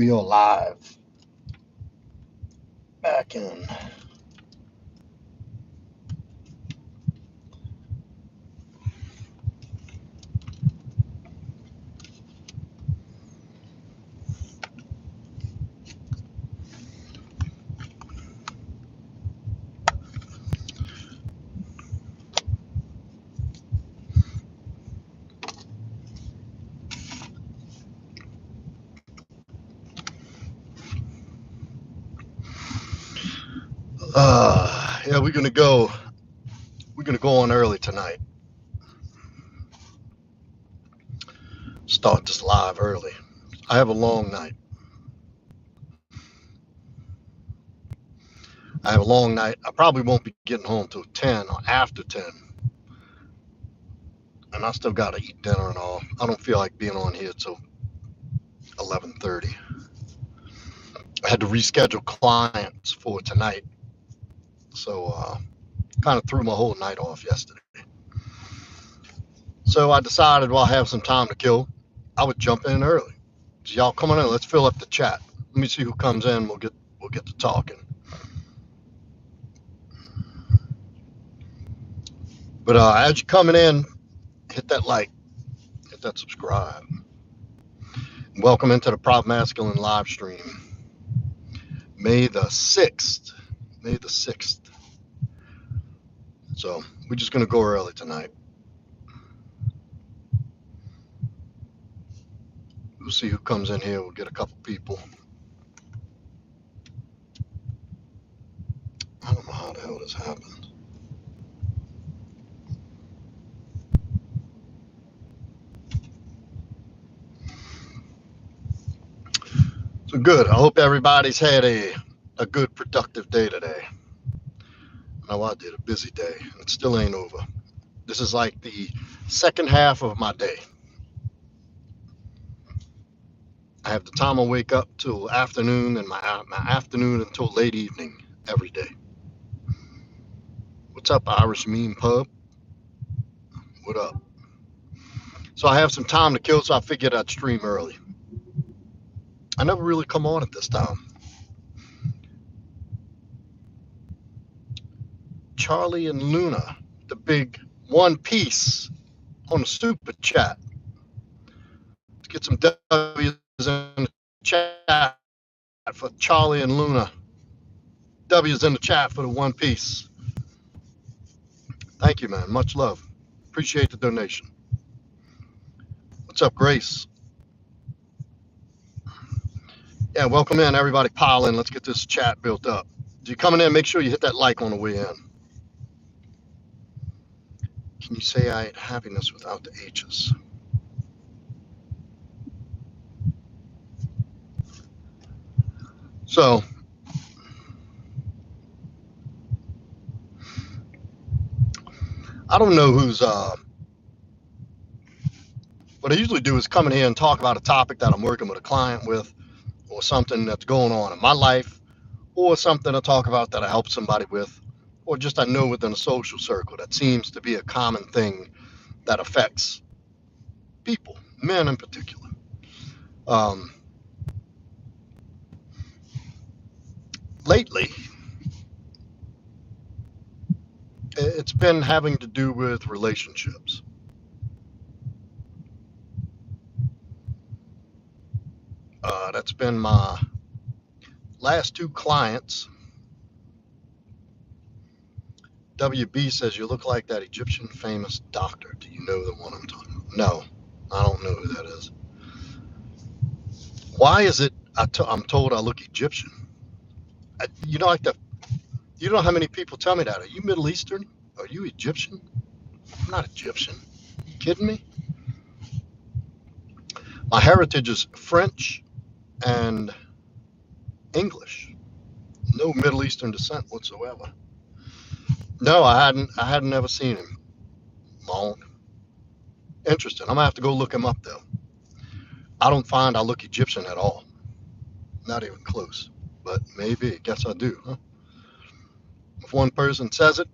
We are live back in. Yeah, we're gonna go. We're gonna go on early tonight. Start this live early. I have a long night. I have a long night. I probably won't be getting home till 10 or after 10, and I still gotta eat dinner and all. I don't feel like being on here till 11:30. I had to reschedule clients for tonight, so kind of threw my whole night off yesterday. So I decided while I have some time to kill, I would jump in early. So y'all come on in. Let's fill up the chat. Let me see who comes in. We'll get to talking. But as you're coming in, hit that like, hit that subscribe. Welcome into the Proudmasculine live stream. May the 6th. May the 6th. So we're just going to go early tonight. We'll see who comes in here. We'll get a couple people. I don't know how the hell this happened. So good. I hope everybody's had a good, productive day today. I know I did a busy day. It still ain't over. This is like the second half of my day. I have the time I wake up till afternoon and my afternoon until late evening every day. What's up, Irish Mean Pub? What up? So I have some time to kill, so I figured I'd stream early. I never really come on at this time. Charlie and Luna, the big One Piece on the super chat. Let's get some W's in the chat for Charlie and Luna. W's in the chat for the One Piece. Thank you, man. Much love. Appreciate the donation. What's up, Grace? Yeah, welcome in, everybody. Pile in. Let's get this chat built up. If you're coming in, make sure you hit that like on the way in. Can you say I ain't happiness without the H's? So, I don't know who's, what I usually do is come in here and talk about a topic that I'm working with a client with, or something that's going on in my life, or something I talk about that I help somebody with, or just I know within a social circle that seems to be a common thing that affects people, men in particular. Lately, it's been having to do with relationships. That's been my last two clients. WB says, you look like that Egyptian famous doctor. Do you know the one I'm talking about? No, I don't know who that is. Why is it I'm told I look Egyptian? You know, you know how many people tell me that? Are you Middle Eastern? Are you Egyptian? I'm not Egyptian. Are you kidding me? My heritage is French and English. No Middle Eastern descent whatsoever. No, I hadn't ever seen him. Long. Interesting. I'm gonna have to go look him up though. I don't find I look Egyptian at all. Not even close. But maybe. Guess I do, huh? If one person says it,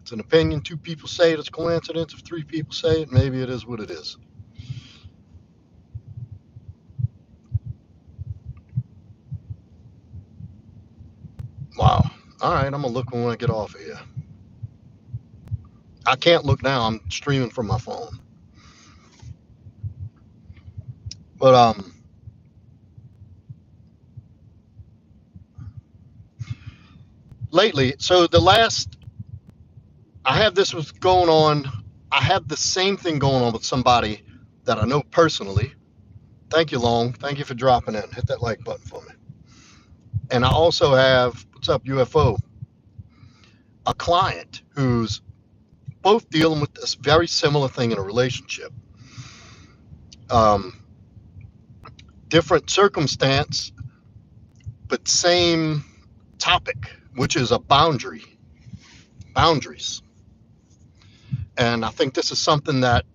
it's an opinion. Two people say it, it's coincidence. If three people say it, maybe it is what it is. All right, I'm gonna look when I get off of here. I can't look now. I'm streaming from my phone. But lately, so the last I have this was going on. I have the same thing going on with somebody that I know personally. Thank you, Long. Thank you for dropping in. Hit that like button for me. And I also have, what's up, UFO, a client who's both dealing with this very similar thing in a relationship. Um, Different circumstance, but same topic, which is a boundaries. And I think this is something that,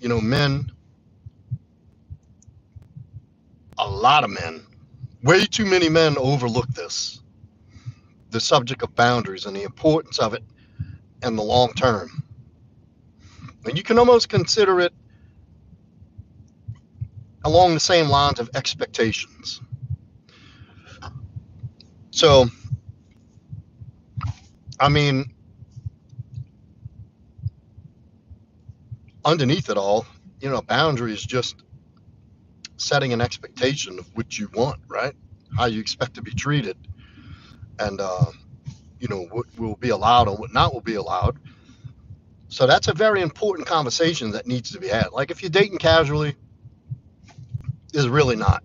men, a lot of men, way too many men overlook this, the subject of boundaries and the importance of it in the long term. And you can almost consider it along the same lines of expectations. So, I mean, underneath it all, boundary is just setting an expectation of what you want, right? How you expect to be treated, and what will be allowed and what not will be allowed. So that's a very important conversation that needs to be had. Like if you're dating casually, there's really not.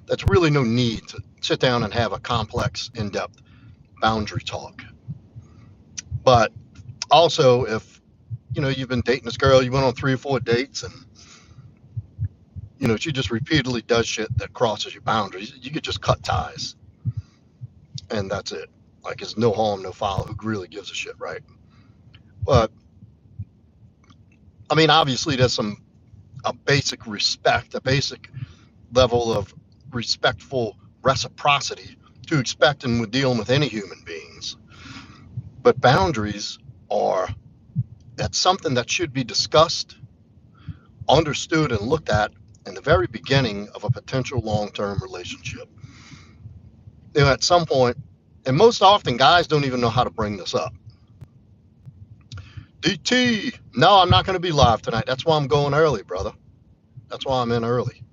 That's really no need to sit down and have a complex, in-depth boundary talk. But also, if you've been dating this girl, you went on 3 or 4 dates, and she just repeatedly does shit that crosses your boundaries, you could just cut ties, and that's it. Like it's no harm, no foul. Who really gives a shit, right? But I mean, obviously, there's a basic respect, a basic level of respectful reciprocity to expect when we're dealing with any human beings. But boundaries are that's something that should be discussed, understood, and looked at in the very beginning of a potential long-term relationship. At some point, and most often guys don't even know how to bring this up. DT, no, I'm not going to be live tonight. That's why I'm going early, brother. That's why I'm in early.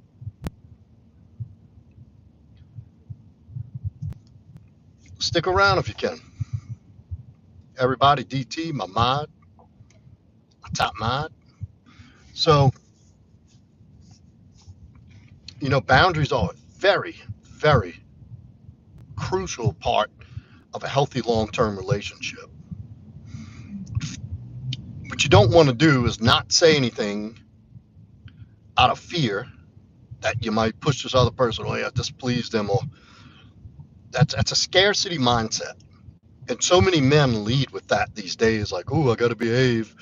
Stick around if you can. Everybody, DT, my mod, my top mod. So, boundaries are a very, very crucial part of a healthy long-term relationship. What you don't want to do is not say anything out of fear that you might push this other person away or displease them, or that's a scarcity mindset. And so many men lead with that these days, like, oh, I got to behave,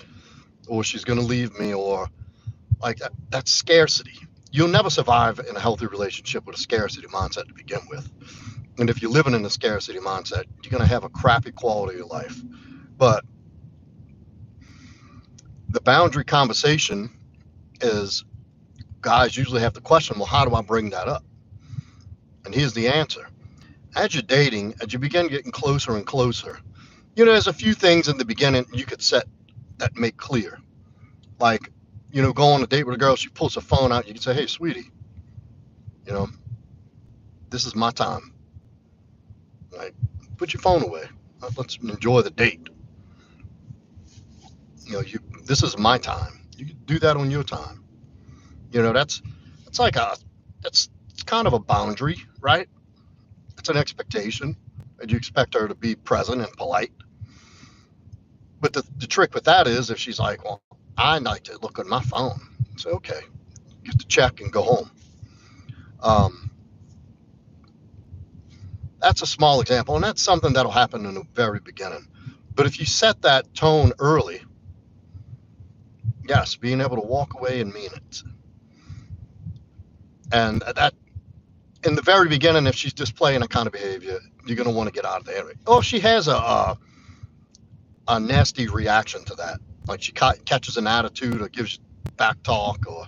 or she's going to leave me, or like that. That's scarcity. You'll never survive in a healthy relationship with a scarcity mindset to begin with. And if you're living in a scarcity mindset, you're going to have a crappy quality of life. But the boundary conversation is guys usually have the question, well, how do I bring that up? And here's the answer. As you're dating, as you begin getting closer and closer, there's a few things in the beginning you could set that make clear. Like, go on a date with a girl, she pulls her phone out, you can say, hey, sweetie, you know, this is my time. Like, put your phone away. Let's enjoy the date. This is my time. You can do that on your time. That's like that's kind of a boundary, right? It's an expectation, and you expect her to be present and polite. But the trick with that is if she's like, well, I like to look at my phone. Say, okay, get the check and go home. That's a small example, and that's something that'll happen in the very beginning. But if you set that tone early, yes, being able to walk away and mean it. And that in the very beginning, if she's displaying that kind of behavior, you're going to want to get out of there. Or if she has a nasty reaction to that, like she catches an attitude or gives back talk, or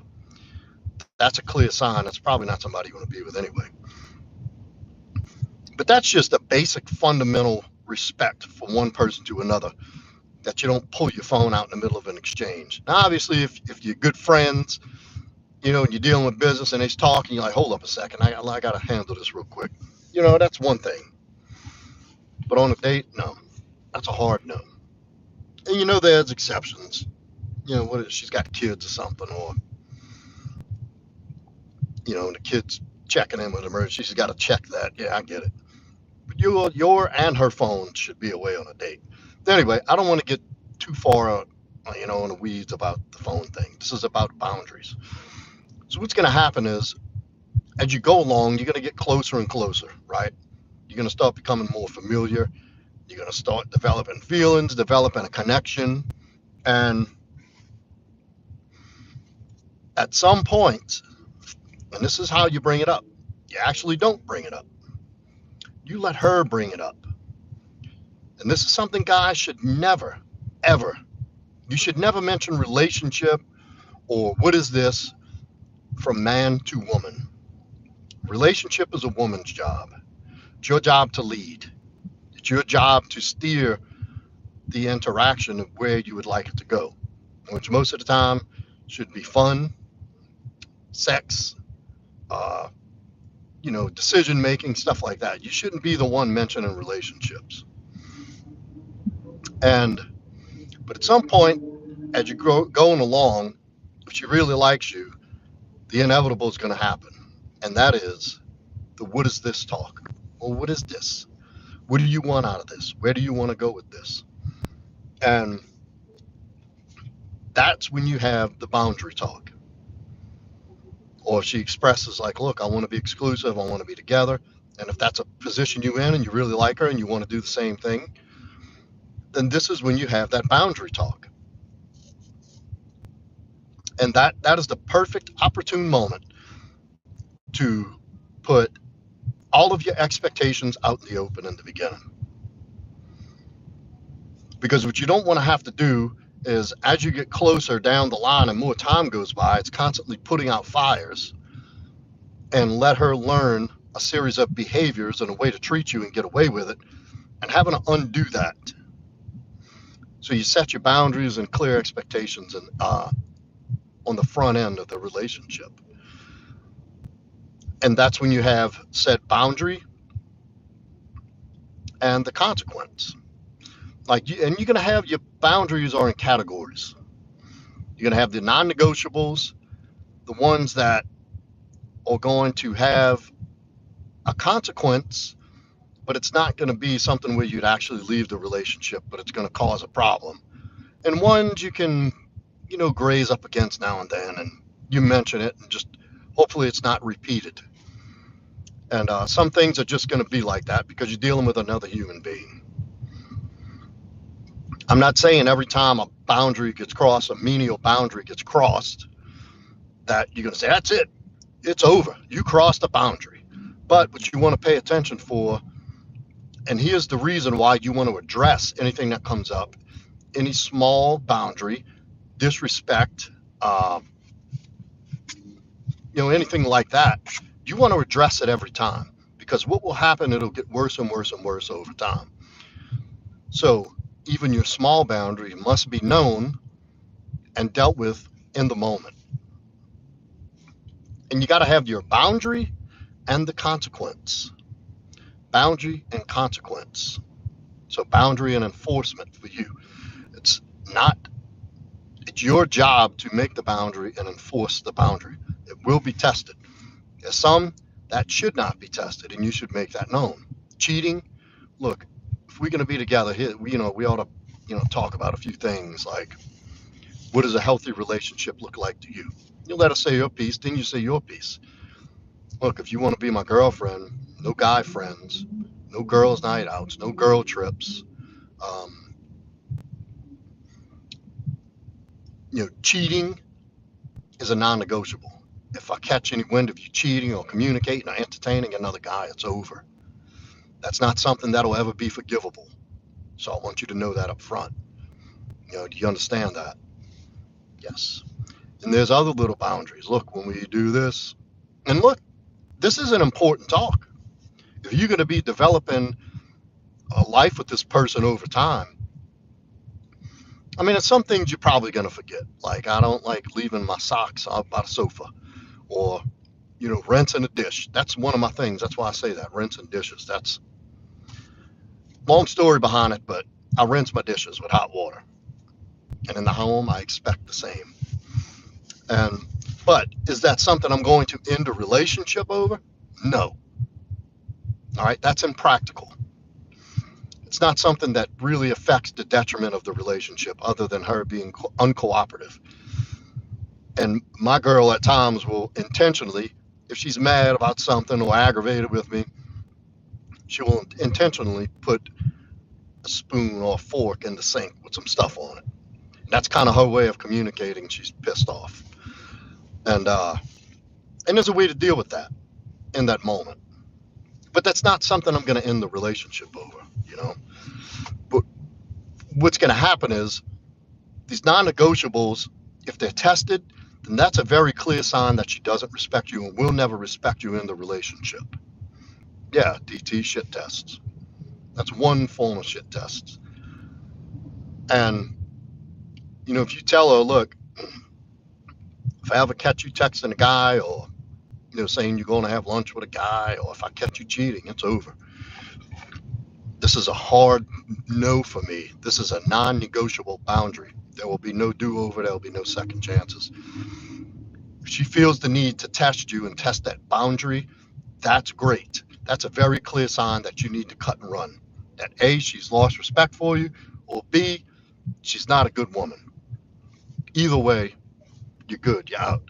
that's a clear sign that's probably not somebody you want to be with anyway. But that's just a basic fundamental respect from one person to another, that you don't pull your phone out in the middle of an exchange. Now, obviously, if you're good friends, and you're dealing with business and they's talking, you're like, hold up a second, I got to handle this real quick. That's one thing. But on a date, no, that's a hard no. And there's exceptions. What if she's got kids or something, or the kids checking in with emergency, she's got to check that. Yeah, I get it. But your and her phone should be away on a date. Anyway, I don't want to get too far out, in the weeds about the phone thing. This is about boundaries. So what's going to happen is, as you go along, you're going to get closer and closer, right? You're going to start becoming more familiar. You're going to start developing feelings, developing a connection. And at some point, and this is how you bring it up, you actually don't bring it up. You let her bring it up. And this is something guys should never, ever, you should never mention relationship or what is this from man to woman. Relationship is a woman's job. It's your job to lead. It's your job to steer the interaction of where you would like it to go, which most of the time should be fun, sex, decision making, stuff like that. You shouldn't be the one mentioning relationships. But at some point, as you going along, if she really likes you, the inevitable is going to happen, and that is the what is this talk. Well, what is this? What do you want out of this? Where do you want to go with this? And that's when you have the boundary talk. Or if she expresses like, look, I want to be exclusive, I want to be together. And if that's a position you're in and you really like her and you want to do the same thing, then this is when you have that boundary talk. And that is the perfect opportune moment to put all of your expectations out in the open in the beginning. Because what you don't want to have to do is, as you get closer down the line and more time goes by, it's constantly putting out fires, and let her learn a series of behaviors and a way to treat you and get away with it, and having to undo that. So you set your boundaries and clear expectations and on the front end of the relationship. And that's when you have set boundary and the consequence. And you're going to have your boundaries are in categories. You're going to have the non-negotiables, the ones that are going to have a consequence, but it's not going to be something where you'd actually leave the relationship, but it's going to cause a problem. And ones you can, graze up against now and then, and you mention it, and just hopefully it's not repeated. And some things are just going to be like that because you're dealing with another human being. I'm not saying every time a boundary gets crossed, a menial boundary gets crossed, that you're going to say, that's it, it's over, you crossed a boundary. But what you want to pay attention for, and here's the reason why you want to address anything that comes up, any small boundary, disrespect, anything like that, you want to address it every time, because what will happen, it'll get worse and worse and worse over time. So even your small boundary must be known and dealt with in the moment. And you got to have your boundary and the consequence. Boundary and consequence. So boundary and enforcement for you. It's your job to make the boundary and enforce the boundary. It will be tested. There's some that should not be tested, and you should make that known. Cheating, look, if we're going to be together here, we ought to, talk about a few things like, what does a healthy relationship look like to you? You let us say your piece, then you say your piece. Look, if you want to be my girlfriend, no guy friends, no girls' night outs, no girl trips. Cheating is a non-negotiable. If I catch any wind of you cheating or communicating or entertaining another guy, it's over. That's not something that'll ever be forgivable. So I want you to know that up front. Do you understand that? Yes. And there's other little boundaries. Look, when we do this, and look, this is an important talk. If you're going to be developing a life with this person over time, I mean, it's some things you're probably going to forget. Like, I don't like leaving my socks out by the sofa, or, rinsing a dish. That's one of my things. That's why I say that, rinsing dishes. That's long story behind it, but I rinse my dishes with hot water. And in the home, I expect the same. And, but is that something I'm going to end a relationship over? No. All right. That's impractical. It's not something that really affects the detriment of the relationship other than her being uncooperative. And my girl at times will intentionally, if she's mad about something or aggravated with me, she will intentionally put a spoon or a fork in the sink with some stuff on it. That's kind of her way of communicating she's pissed off. And there's a way to deal with that in that moment. But that's not something I'm going to end the relationship over. But what's going to happen is these non-negotiables, if they're tested, then that's a very clear sign that she doesn't respect you and will never respect you in the relationship. Yeah, DT shit tests. That's one form of shit tests. And, if you tell her, look, if I ever catch you texting a guy, or, saying you're going to have lunch with a guy, or if I catch you cheating, it's over. This is a hard no for me. This is a non-negotiable boundary. There will be no do-over. There will be no second chances. If she feels the need to test you and test that boundary, that's great. That's a very clear sign that you need to cut and run. That A, she's lost respect for you, or B, she's not a good woman. Either way, you're good. You're out.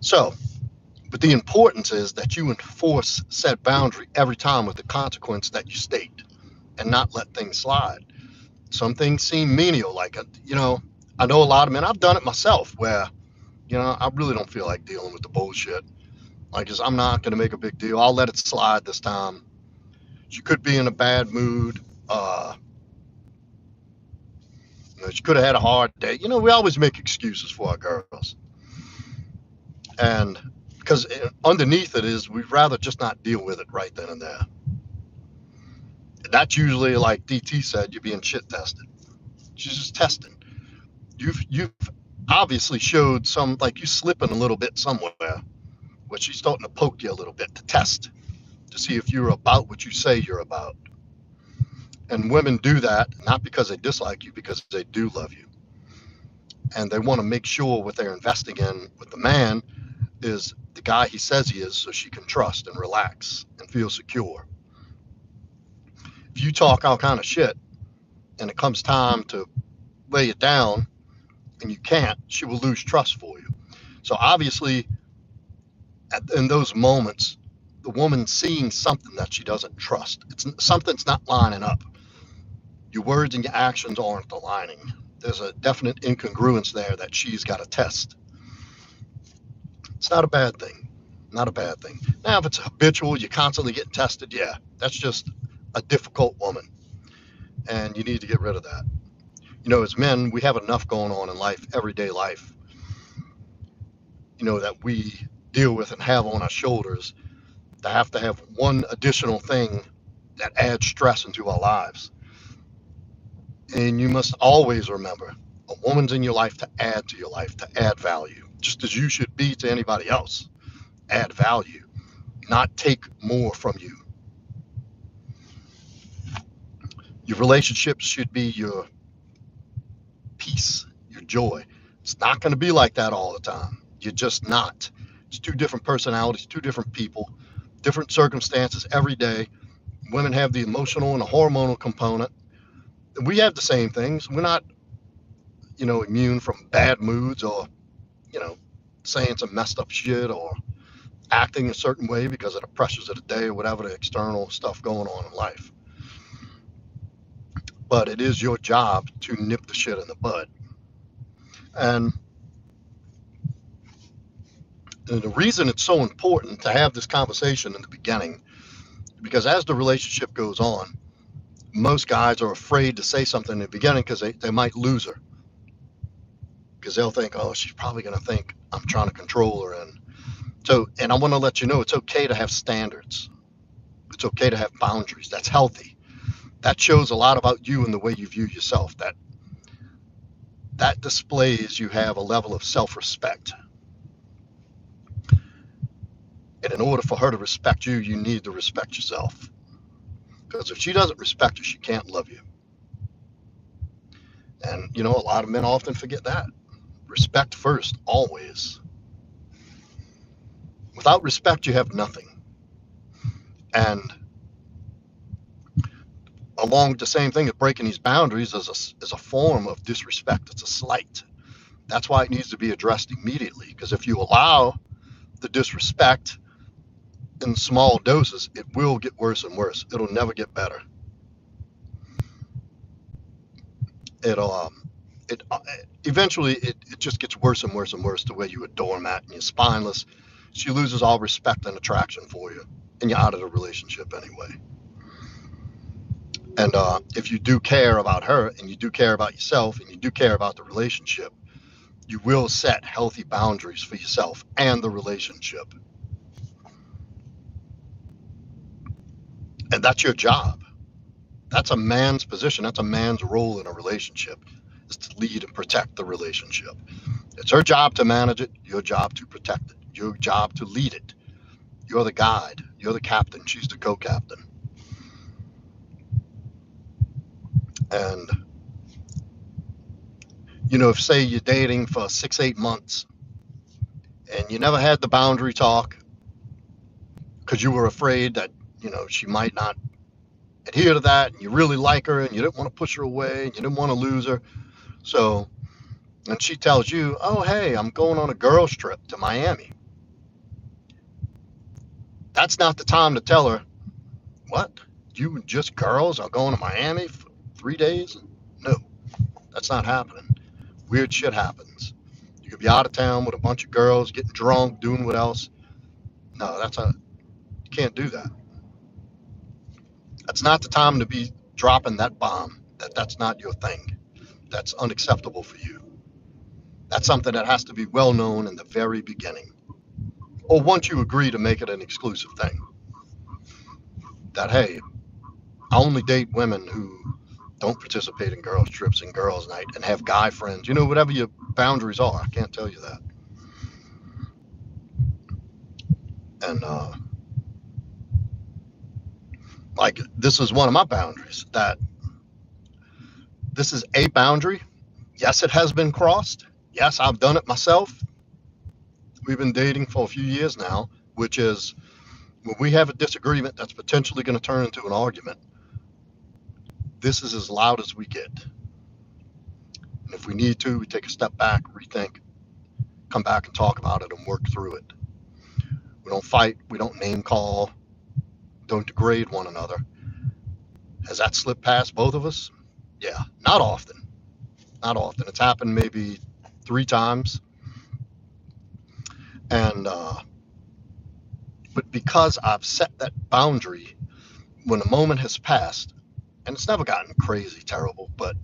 So, but the importance is that you enforce said boundary every time with the consequence that you state, and not let things slide. Some things seem menial, like, I know a lot of men, I've done it myself, where, I really don't feel like dealing with the bullshit. Like, just, I'm not going to make a big deal. I'll let it slide this time. She could be in a bad mood. She could have had a hard day. We always make excuses for our girls. And because underneath it is, we'd rather just not deal with it right then and there. That's usually, like DT said, you're being shit tested. She's just testing. You've obviously showed some, like, you slipping a little bit somewhere, where she's starting to poke you a little bit to test, to see if you're about what you say you're about. And women do that not because they dislike you, because they do love you. And they want to make sure what they're investing in with the man is the guy he says he is, so she can trust and relax and feel secure. If you talk all kind of shit and it comes time to lay it down and you can't, she will lose trust for you. So obviously, in those moments, the woman's seeing something that she doesn't trust. Something's not lining up. Your words and your actions aren't aligning. There's a definite incongruence there that she's got to test. It's not a bad thing. Not a bad thing. Now, if it's habitual, you're constantly getting tested, yeah, that's just a difficult woman. And you need to get rid of that. As men, we have enough going on in life, everyday life, that we deal with and have on our shoulders, to have one additional thing that adds stress into our lives. And you must always remember, a woman's in your life to add to your life, to add value, just as you should be to anybody else. Add value, not take more from you. Your relationships should be your peace, your joy. It's not going to be like that all the time. You're just not. It's two different personalities, two different people, different circumstances every day. Women have the emotional and the hormonal component. We have the same things. We're not, immune from bad moods, or, saying some messed up shit, or acting a certain way because of the pressures of the day, or whatever the external stuff going on in life. But it is your job to nip the shit in the bud. And the reason it's so important to have this conversation in the beginning, because as the relationship goes on, most guys are afraid to say something in the beginning because they might lose her. Because they'll think, oh, she's probably going to think I'm trying to control her. And I want to let you know it's okay to have standards. It's okay to have boundaries. That's healthy. That shows a lot about you and the way you view yourself. That displays you have a level of self-respect. And in order for her to respect you, you need to respect yourself. Because if she doesn't respect you, she can't love you. And a lot of men often forget that. Respect first, always. Without respect, you have nothing. And along with the same thing of breaking these boundaries is a form of disrespect. It's a slight. That's why it needs to be addressed immediately. Because if you allow the disrespect in small doses, it will get worse and worse. It'll never get better. It'll it eventually it just gets worse and worse and worse to where you're a doormat and you're spineless. She loses all respect and attraction for you, and you're out of the relationship anyway. And if you do care about her, and you do care about yourself, and you do care about the relationship, you will set healthy boundaries for yourself and the relationship. And that's your job. That's a man's position. That's a man's role in a relationship, is to lead and protect the relationship. It's her job to manage it, your job to protect it, your job to lead it. You're the guide, you're the captain, she's the co-captain. And if say you're dating for 6-8 months and you never had the boundary talk because you were afraid that she might not adhere to that, and you really like her and you didn't want to push her away and you didn't want to lose her, and she tells you, oh hey, I'm going on a girls trip to Miami. That's not the time to tell her, what, you and just girls are going to Miami for 3 days? No, that's not happening. Weird shit happens. You could be out of town with a bunch of girls, getting drunk, doing what else. No, you can't do that. That's not the time to be dropping that bomb. That's not your thing. That's unacceptable for you. That's something that has to be well known in the very beginning, or once you agree to make it an exclusive thing. That, hey, I only date women who don't participate in girls trips and girls night and have guy friends. Whatever your boundaries are. I can't tell you that. And like, this is one of my boundaries. That this is a boundary. Yes, it has been crossed. Yes, I've done it myself. We've been dating for a few years now, which is when we have a disagreement that's potentially going to turn into an argument, this is as loud as we get. And if we need to, we take a step back, rethink, come back and talk about it and work through it. We don't fight. We don't name call. Don't degrade one another. Has that slipped past both of us? Yeah, not often. Not often. It's happened maybe 3 times. And but because I've set that boundary when a moment has passed, and it's never gotten crazy terrible, but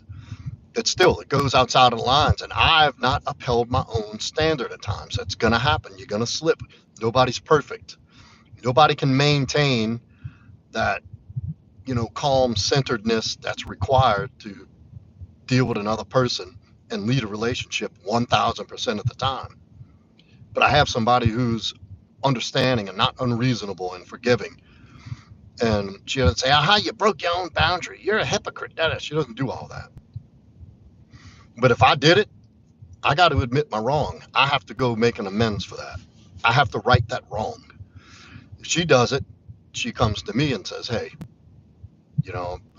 it goes outside of the lines, and I've not upheld my own standard at times. That's going to happen. You're going to slip. Nobody's perfect. Nobody can maintain that, calm centeredness that's required to deal with another person and lead a relationship 1000% of the time. But I have somebody who's understanding and not unreasonable and forgiving. And she doesn't say, aha, you broke your own boundary. You're a hypocrite. She doesn't do all that. But if I did it, I got to admit my wrong. I have to go make an amends for that. I have to right that wrong. If she does it, she comes to me and says, hey,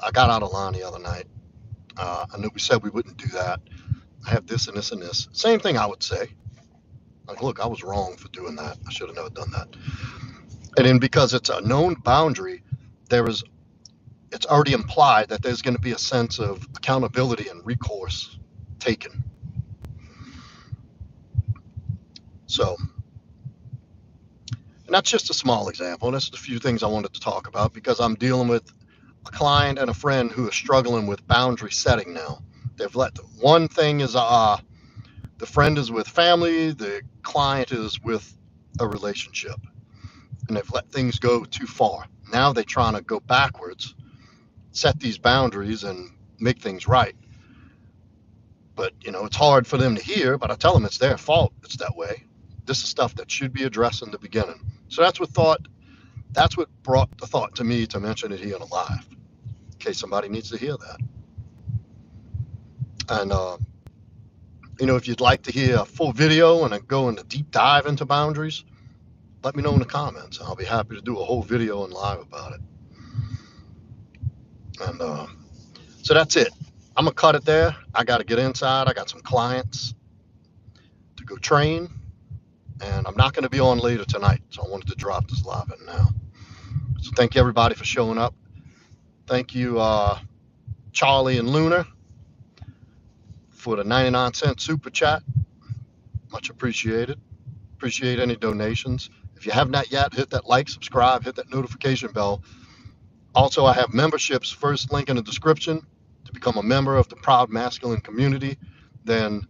I got out of line the other night. I knew we said we wouldn't do that. I have this and this and this. Same thing I would say. Like, look, I was wrong for doing that. I should have never done that. And then because it's a known boundary, it's already implied that there's going to be a sense of accountability and recourse taken. So, and that's just a small example. That's a few things I wanted to talk about because I'm dealing with a client and a friend who are struggling with boundary setting now. One thing is the friend is with family, the client is with a relationship and they've let things go too far. Now they're trying to go backwards, set these boundaries, and make things right. But it's hard for them to hear. But I tell them it's their fault. It's that way. This is stuff that should be addressed in the beginning. So that's what brought the thought to me to mention it here in a live, in case somebody needs to hear that. And if you'd like to hear a full video and go into deep dive into boundaries, let me know in the comments. I'll be happy to do a whole video and live about it. And so that's it. I'm gonna cut it there. I got to get inside. I got some clients to go train, and I'm not going to be on later tonight. So I wanted to drop this live in now. So thank you everybody for showing up. Thank you, Charlie and Lunar, for the 99-cent super chat. Much appreciated. Appreciate any donations. If you have not yet, hit that like, subscribe, hit that notification bell. Also, I have memberships. First link in the description to become a member of the Proud Masculine community. Then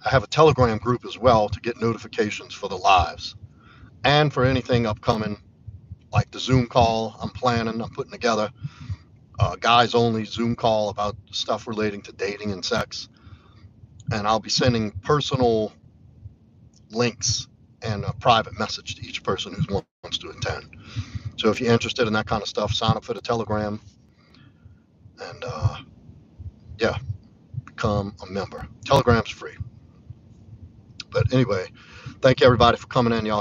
I have a Telegram group as well to get notifications for the lives and for anything upcoming, like the Zoom call I'm putting together. Guys only Zoom call about stuff relating to dating and sex. And I'll be sending personal links and a private message to each person who wants to attend. So if you're interested in that kind of stuff, sign up for the Telegram and become a member. Telegram's free. But anyway, thank you everybody for coming in. Y'all